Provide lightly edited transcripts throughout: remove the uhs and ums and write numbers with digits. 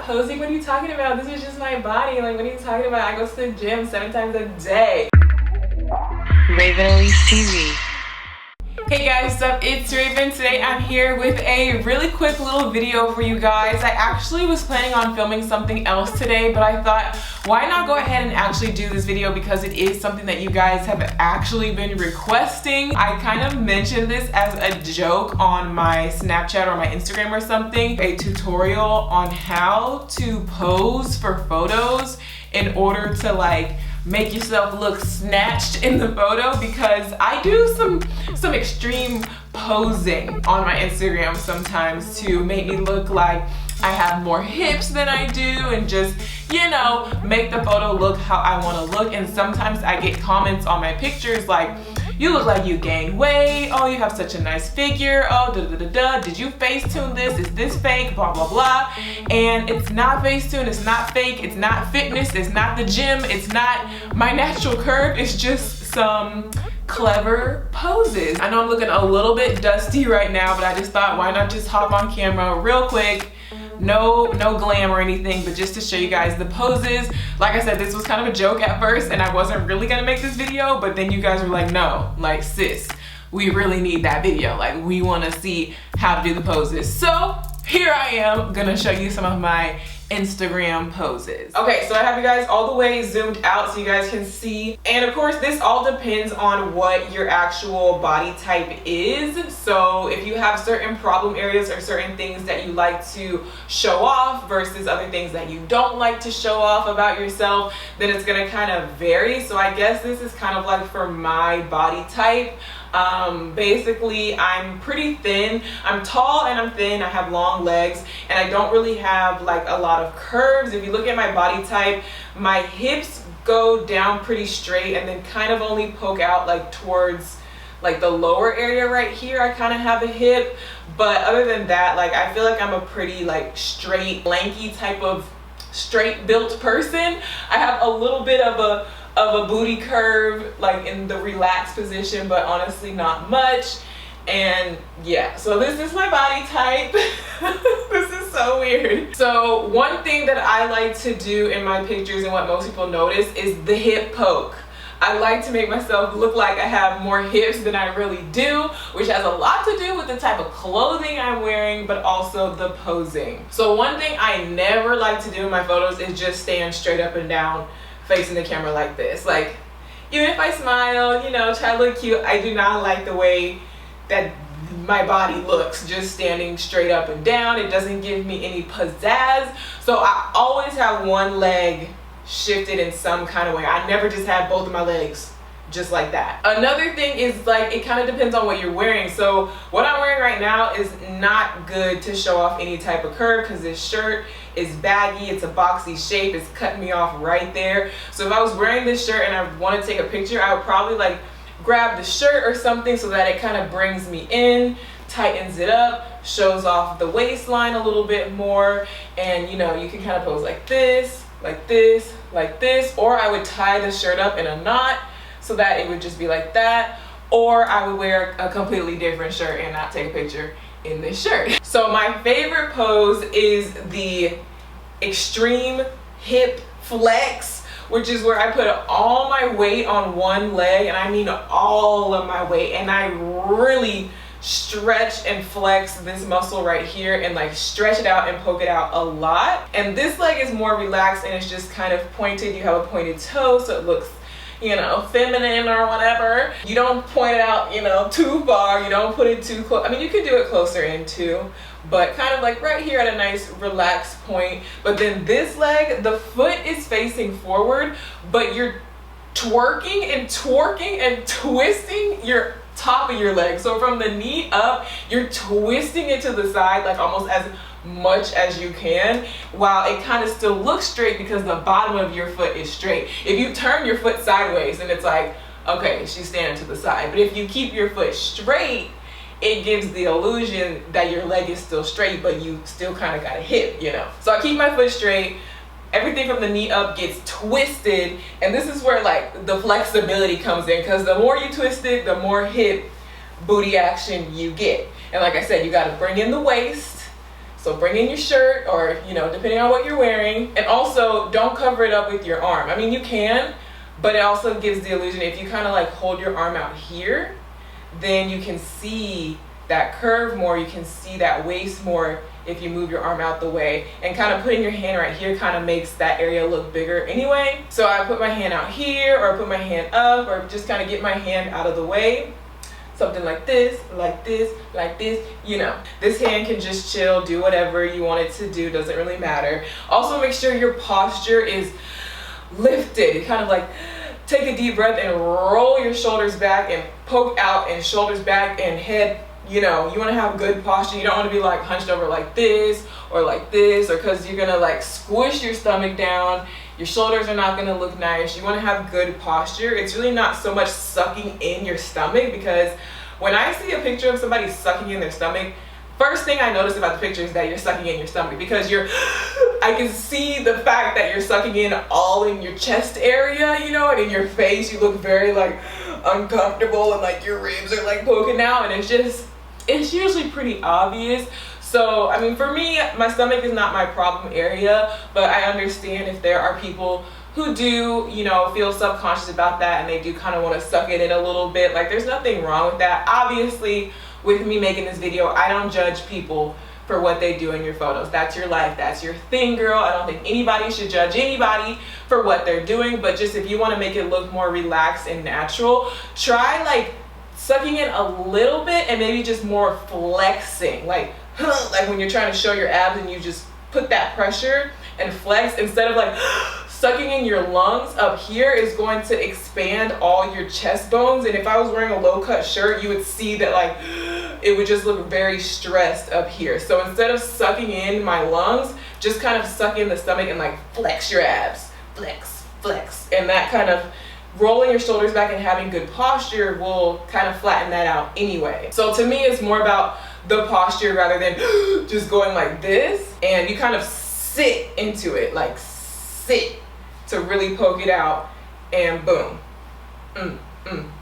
posing? What are you talking about? This is just my body. Like, what are you talking about? I go to the gym 7 times a day. Raven Elyse TV. Hey guys, what's up? It's Raven. Today I'm here with a really quick little video for you guys. I actually was planning on filming something else today, but I thought, why not go ahead and actually do this video because it is something that you guys have actually been requesting. I kind of mentioned this as a joke on my Snapchat or my Instagram or something, a tutorial on how to pose for photos in order to like make yourself look snatched in the photo, because I do some extreme posing on my Instagram sometimes to make me look like I have more hips than I do and just, you know, make the photo look how I want to look. And sometimes I get comments on my pictures like, you look like you gained weight, oh, you have such a nice figure, oh, da da da da, did you Facetune this, is this fake, blah blah blah. And it's not Facetune, it's not fake, it's not fitness, it's not the gym, it's not my natural curve, it's just some clever poses. I know I'm looking a little bit dusty right now, but I just thought, why not just hop on camera real quick. No glam or anything, but just to show you guys the poses. Like I said, this was kind of a joke at first and I wasn't really gonna make this video, but then you guys were like, no, like sis, we really need that video. Like we wanna see how to do the poses. So here I am gonna show you some of my Instagram poses. Okay, so I have you guys all the way zoomed out so you guys can see. And of course, this all depends on what your actual body type is. So if you have certain problem areas or certain things that you like to show off versus other things that you don't like to show off about yourself, then it's gonna kind of vary. So I guess this is kind of like for my body type. Basically I'm pretty thin, I'm tall and I'm thin, I have long legs, and I don't really have like a lot of curves. If you look at my body type, my hips go down pretty straight and then kind of only poke out like towards like the lower area right here. I kind of have a hip, but other than that, like I feel like I'm a pretty like straight, lanky type of straight built person. I have a little bit of a booty curve like in the relaxed position, but honestly not much. And yeah, so this is my body type. This is so weird. So one thing that I like to do in my pictures and what most people notice is the hip poke. I like to make myself look like I have more hips than I really do, which has a lot to do with the type of clothing I'm wearing, but also the posing. So one thing I never like to do in my photos is just stand straight up and down facing the camera like this. Like, even if I smile, you know, try to look cute, I do not like the way that my body looks just standing straight up and down. It doesn't give me any pizzazz. So I always have one leg shifted in some kind of way. I never just have both of my legs just like that. Another thing is like, it kind of depends on what you're wearing. So what I'm wearing right now is not good to show off any type of curve because this shirt is baggy, it's a boxy shape, it's cutting me off right there. So if I was wearing this shirt and I want to take a picture, I would probably like grab the shirt or something so that it kind of brings me in, tightens it up, shows off the waistline a little bit more, and you know, you can kind of pose like this, like this, like this, or I would tie the shirt up in a knot so that it would just be like that, or I would wear a completely different shirt and not take a picture in this shirt. So my favorite pose is the extreme hip flex, which is where I put all my weight on one leg, and I mean all of my weight, and I really stretch and flex this muscle right here and like stretch it out and poke it out a lot. And this leg is more relaxed and it's just kind of pointed. You have a pointed toe so it looks, you know, feminine or whatever. You don't point it out, you know, too far. You don't put it too close. I mean, you can do it closer in too, but kind of like right here at a nice relaxed point. But then this leg, the foot is facing forward, but you're twerking and twisting your top of your leg. So from the knee up, you're twisting it to the side, like almost as much as you can, while it kind of still looks straight because the bottom of your foot is straight. If you turn your foot sideways, then it's like, okay, she's standing to the side. But if you keep your foot straight, it gives the illusion that your leg is still straight, but you still kind of got a hip, you know. So I keep my foot straight. Everything from the knee up gets twisted, and this is where like the flexibility comes in, because the more you twist it, the more hip booty action you get. And like I said, you got to bring in the waist So bring in your shirt, or you know, depending on what you're wearing. And also don't cover it up with your arm. I mean, you can, but it also gives the illusion, if you kind of like hold your arm out here, then you can see that curve more, you can see that waist more if you move your arm out the way. And kind of putting your hand right here kind of makes that area look bigger anyway. So I put my hand out here, or I put my hand up, or just kind of get my hand out of the way. Something like this, like this, like this, you know. This hand can just chill, do whatever you want it to do, doesn't really matter. Also make sure your posture is lifted. Kind of like take a deep breath and roll your shoulders back and poke out, and shoulders back and head, you know, you want to have good posture. You don't want to be like hunched over like this, or because you're gonna like squish your stomach down. Your shoulders are not gonna look nice. You want to have good posture. It's really not so much sucking in your stomach, because when I see a picture of somebody sucking in their stomach, first thing I notice about the picture is that you're sucking in your stomach, because I can see the fact that you're sucking in all in your chest area, you know, and in your face you look very like uncomfortable, and like your ribs are like poking out, and it's usually pretty obvious. So, I mean, for me, my stomach is not my problem area, but I understand if there are people who do, you know, feel subconscious about that, and they do kind of want to suck it in a little bit. Like, there's nothing wrong with that. Obviously, with me making this video, I don't judge people for what they do in your photos. That's your life, that's your thing, girl. I don't think anybody should judge anybody for what they're doing, but just if you want to make it look more relaxed and natural, try like sucking in a little bit, and maybe just more flexing, like when you're trying to show your abs, and you just put that pressure and flex, instead of like sucking in your lungs. Up here is going to expand all your chest bones, and if I was wearing a low cut shirt, you would see that like it would just look very stressed up here. So instead of sucking in my lungs, just kind of suck in the stomach and like flex your abs, flex, and that kind of rolling your shoulders back and having good posture will kind of flatten that out anyway. So to me, it's more about the posture rather than just going like this, and you kind of sit into it, like sit to really poke it out, and boom. And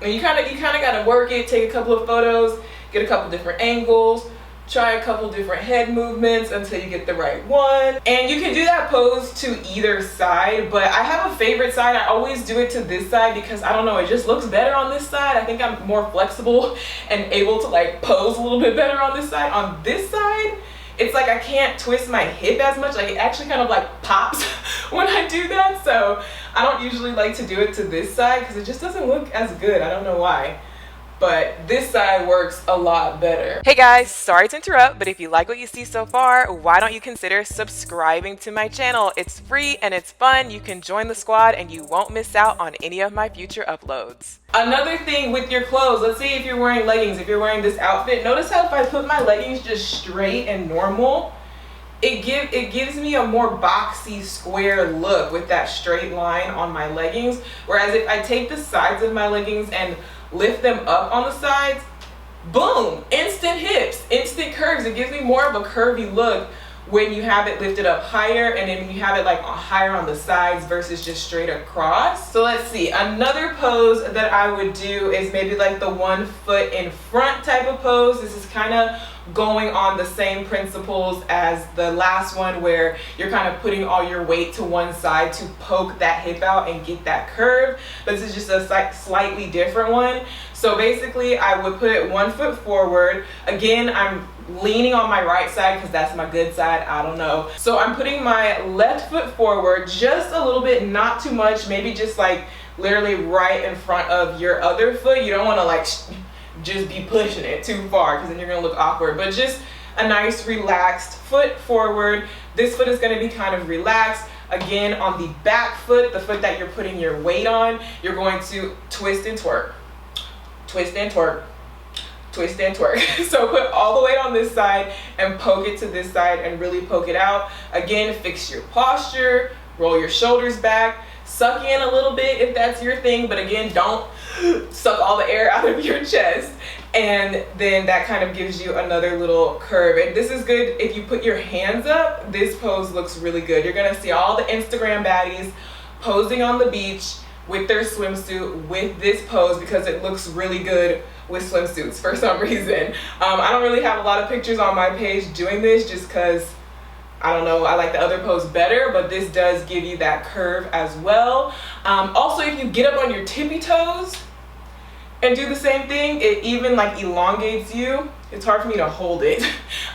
you kind of got to work it, take a couple of photos, get a couple different angles, try a couple different head movements until you get the right one. And you can do that pose to either side, but I have a favorite side. I always do it to this side because I don't know, it just looks better on this side. I think I'm more flexible and able to like pose a little bit better on this side. On this side, it's like I can't twist my hip as much. Like it actually kind of like pops when I do that. So I don't usually like to do it to this side because it just doesn't look as good. I don't know why, but this side works a lot better. Hey guys, sorry to interrupt, but if you like what you see so far, why don't you consider subscribing to my channel? It's free and it's fun. You can join the squad and you won't miss out on any of my future uploads. Another thing with your clothes, let's say if you're wearing leggings, if you're wearing this outfit, notice how if I put my leggings just straight and normal, it gives me a more boxy square look with that straight line on my leggings. Whereas if I take the sides of my leggings and lift them up on the sides, boom, instant hips, instant curves. It gives me more of a curvy look when you have it lifted up higher, and then when you have it like higher on the sides versus just straight across. So let's see, another pose that I would do is maybe like the 1 foot in front type of pose. This is kind of going on the same principles as the last one, where you're kind of putting all your weight to one side to poke that hip out and get that curve, but this is just a slightly different one. So basically I would put it 1 foot forward. Again, I'm leaning on my right side because that's my good side, I don't know. So I'm putting my left foot forward just a little bit, not too much, maybe just like literally right in front of your other foot. You don't want to like just be pushing it too far because then you're gonna look awkward, but just a nice relaxed foot forward. This foot is gonna be kind of relaxed. Again, on the back foot, the foot that you're putting your weight on, you're going to twist and twerk, twist and twerk, twist and twerk. So put all the weight on this side and poke it to this side and really poke it out. Again, fix your posture, roll your shoulders back, suck in a little bit if that's your thing, but again, don't suck all the air out of your chest. And then that kind of gives you another little curve. And this is good if you put your hands up. This pose looks really good. You're gonna see all the Instagram baddies posing on the beach with their swimsuit with this pose because it looks really good with swimsuits for some reason. I don't really have a lot of pictures on my page doing this just because I don't know, I like the other pose better, but this does give you that curve as well. Also, if you get up on your tippy toes and do the same thing, it even like elongates you. It's hard for me to hold it.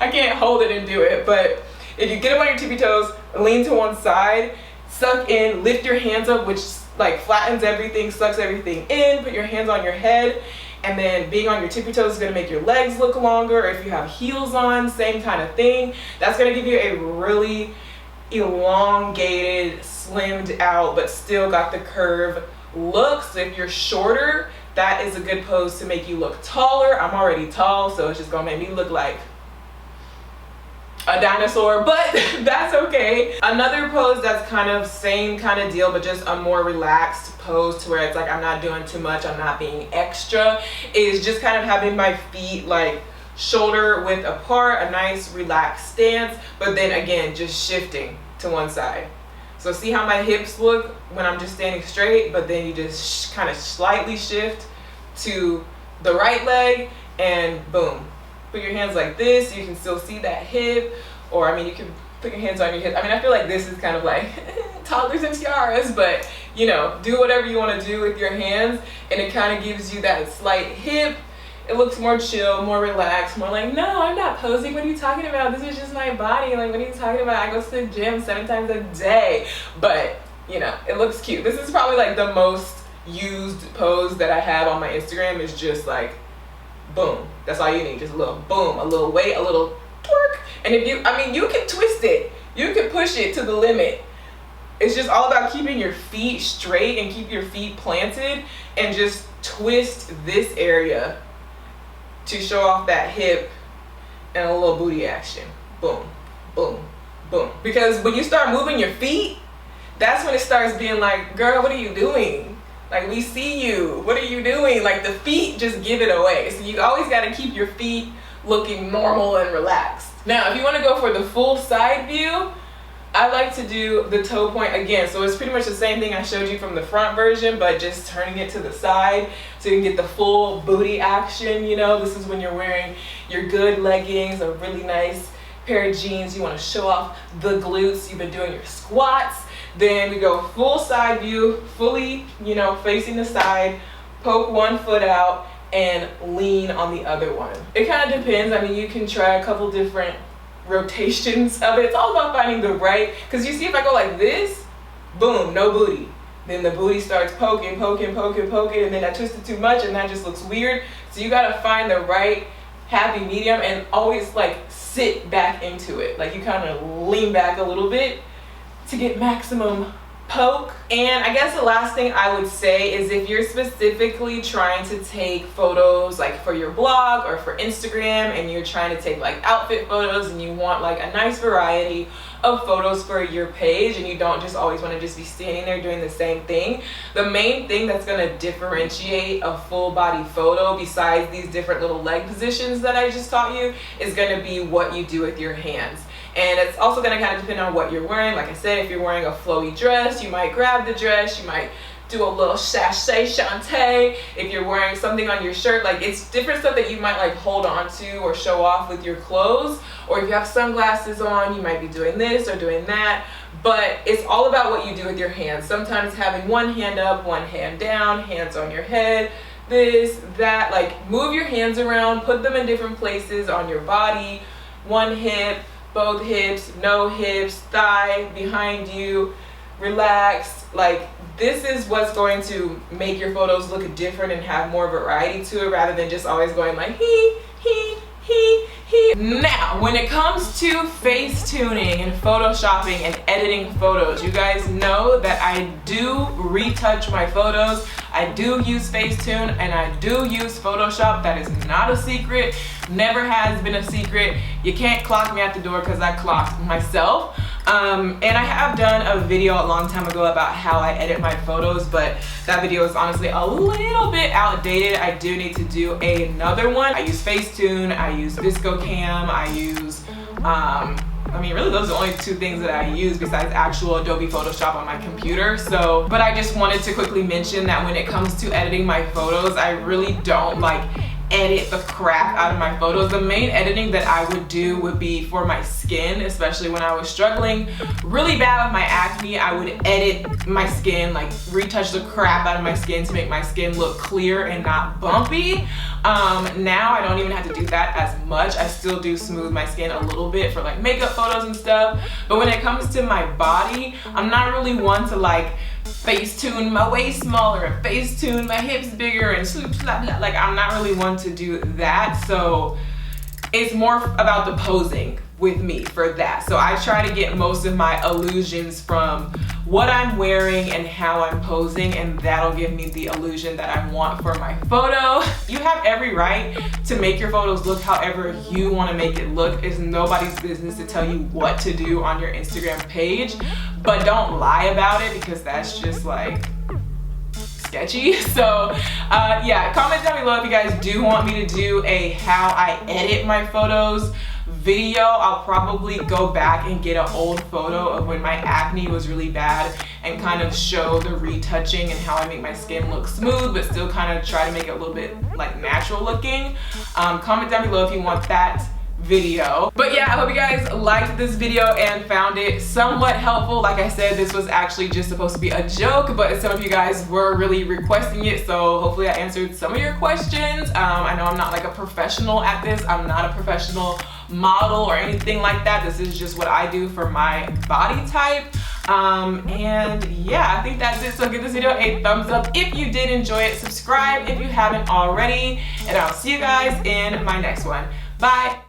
I can't hold it and do it, but if you get up on your tippy toes, lean to one side, suck in, lift your hands up, which like flattens everything, sucks everything in, put your hands on your head, and then being on your tippy toes is gonna make your legs look longer. Or if you have heels on, same kind of thing. That's gonna give you a really elongated, slimmed out, but still got the curve look. So if you're shorter, that is a good pose to make you look taller. I'm already tall, so it's just gonna make me look like a dinosaur, but that's okay. Another pose that's kind of same kind of deal, but just a more relaxed pose to where it's like I'm not doing too much, I'm not being extra, is just kind of having my feet like shoulder width apart, a nice relaxed stance, but then again, just shifting to one side. So see how my hips look when I'm just standing straight, but then you just kind of slightly shift to the right leg and boom. Put your hands like this, you can still see that hip, or I mean, you can put your hands on your hip. I mean, I feel like this is kind of like toddlers and tiaras, but you know, do whatever you want to do with your hands, and it kind of gives you that slight hip. It looks more chill, more relaxed, more like, no, I'm not posing. What are you talking about? This is just my body. Like, what are you talking about? I go to the gym 7 times a day. But, you know, it looks cute. This is probably like the most used pose that I have on my Instagram, is just like, boom. That's all you need. Just a little boom, a little weight, a little twerk. And if you, I mean, you can twist it. You can push it to the limit. It's just all about keeping your feet straight and keep your feet planted and just twist this area to show off that hip and a little booty action. Boom, boom, boom. Because when you start moving your feet, that's when it starts being like, girl, what are you doing? Like, we see you. What are you doing? Like, the feet just give it away. So you always got to keep your feet looking normal and relaxed. Now, if you want to go for the full side view, I like to do the toe point again. So it's pretty much the same thing I showed you from the front version, but just turning it to the side so you can get the full booty action. You know, this is when you're wearing your good leggings, a really nice pair of jeans. You want to show off the glutes. You've been doing your squats. Then we go full side view, fully, you know, facing the side, poke one foot out and lean on the other one. It kind of depends. I mean, you can try a couple different rotations of it. It's all about finding the right, because you see, if I go like this, boom, no booty. Then the booty starts poking, poking, poking, poking, and then I twist it too much and that just looks weird. So you got to find the right happy medium and always like sit back into it. Like, you kind of lean back a little bit to get maximum poke. And I guess the last thing I would say is, if you're specifically trying to take photos like for your blog or for Instagram, and you're trying to take like outfit photos and you want like a nice variety of photos for your page, and you don't just always want to just be standing there doing the same thing, the main thing that's going to differentiate a full body photo, besides these different little leg positions that I just taught you, is going to be what you do with your hands. And it's also going to kind of depend on what you're wearing. Like I said, if you're wearing a flowy dress, you might grab the dress, you might do a little sachet shantay. If you're wearing something on your shirt, like, it's different stuff that you might like hold on to or show off with your clothes. Or if you have sunglasses on, you might be doing this or doing that. But it's all about what you do with your hands. Sometimes having one hand up, one hand down, hands on your head, this, that, like, move your hands around, put them in different places on your body. One hip, both hips, no hips, thigh behind you, relaxed. Like, this is what's going to make your photos look different and have more variety to it, rather than just always going like he. Now, when it comes to face tuning and photoshopping and editing photos, you guys know that I do retouch my photos. I do use Facetune and I do use Photoshop. That is not a secret, never has been a secret. You can't clock me at the door because I clocked myself. And I have done a video a long time ago about how I edit my photos, but that video is honestly a little bit outdated. I do need to do another one. I use Facetune, I use ViscoCam, I use, I mean, really those are the only two things that I use besides actual Adobe Photoshop on my computer. So, but I just wanted to quickly mention that when it comes to editing my photos, I really don't like edit the crap out of my photos. The main editing that I would do would be for my skin, especially when I was struggling really bad with my acne. I would edit my skin, like retouch the crap out of my skin to make my skin look clear and not bumpy. Now I don't even have to do that as much. I still do smooth my skin a little bit for like makeup photos and stuff, but when it comes to my body, I'm not really one to like Facetune my waist smaller and Facetune my hips bigger and blah, blah. Like, I'm not really one to do that, so it's more about the posing with me for that. So I try to get most of my illusions from what I'm wearing and how I'm posing, and that'll give me the illusion that I want for my photo. You have every right to make your photos look however you want to make it look. It's nobody's business to tell you what to do on your Instagram page, but don't lie about it, because that's just like sketchy. So yeah, comment down below if you guys do want me to do a how I edit my photos video. I'll probably go back and get an old photo of when my acne was really bad and kind of show the retouching and how I make my skin look smooth but still kind of try to make it a little bit like natural looking. Comment down below if you want that video. But yeah, I hope you guys liked this video and found it somewhat helpful. Like I said, this was actually just supposed to be a joke, but some of you guys were really requesting it, so hopefully I answered some of your questions. I know I'm not like a professional at this. I'm not a professional model or anything like that. This is just what I do for my body type. And yeah, I think that's it. So give this video a thumbs up if you did enjoy it. Subscribe if you haven't already, and I'll see you guys in my next one. Bye.